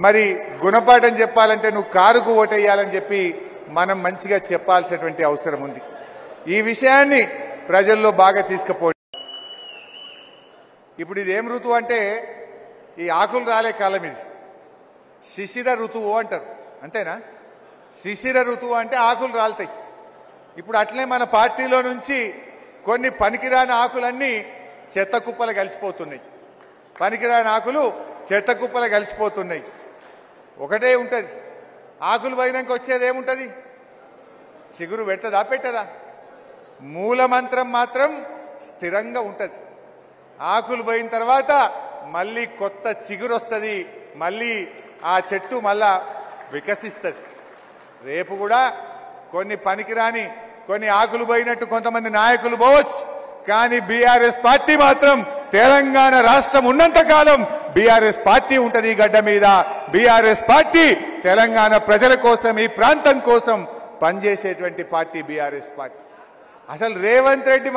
మరి గుణపాఠం చెప్పాలంటే నువ్వు కారుకు ఓటేయాలని చెప్పి మనం మంచిగా చెప్పాల్సినటువంటి అవసరం ఉంది. ఈ విషయాన్ని ప్రజల్లో బాగా తీసుకుపోండి. ఇప్పుడు ఇది ఏం ఋతువు అంటే ఈ ఆకులు రాలే కాలం, ఇది శిశిర ఋతువు అంటారు, అంతేనా? శిశిర ఋతువు అంటే ఆకులు రాలుతాయి. ఇప్పుడు అట్లే మన పార్టీలో నుంచి కొన్ని పనికిరాని ఆకులన్నీ చెత్త కుప్పలు కలిసిపోతున్నాయి. పనికిరాని ఆకులు చెత్త కుప్పలు కలిసిపోతున్నాయి. ఒకటే ఉంటుంది, ఆకులు పోయినాక వచ్చేది ఏముంటుంది? చిగురు పెట్టదా పెట్టదా? మూలమంత్రం మాత్రం స్థిరంగా ఉంటుంది. ఆకులు పోయిన తర్వాత మళ్ళీ కొత్త చిగురు వస్తుంది, మళ్ళీ ఆ చెట్టు మళ్ళా వికసిస్తుంది. రేపు కూడా కొన్ని పనికిరాని కొన్ని ఆకులు పోయినట్టు కొంతమంది నాయకులు పోవచ్చు, కానీ బీఆర్ఎస్ పార్టీ మాత్రం తెలంగాణ రాష్ట్రం ఉన్నంత కాలం బీఆర్ఎస్ పార్టీ ఉంటది ఈ గడ్డ మీద. బీఆర్ఎస్ పార్టీ తెలంగాణ ప్రజల కోసం, ఈ ప్రాంతం కోసం పనిచేసేటువంటి పార్టీ బీఆర్ఎస్ పార్టీ. అసలు రేవంత్ రెడ్డి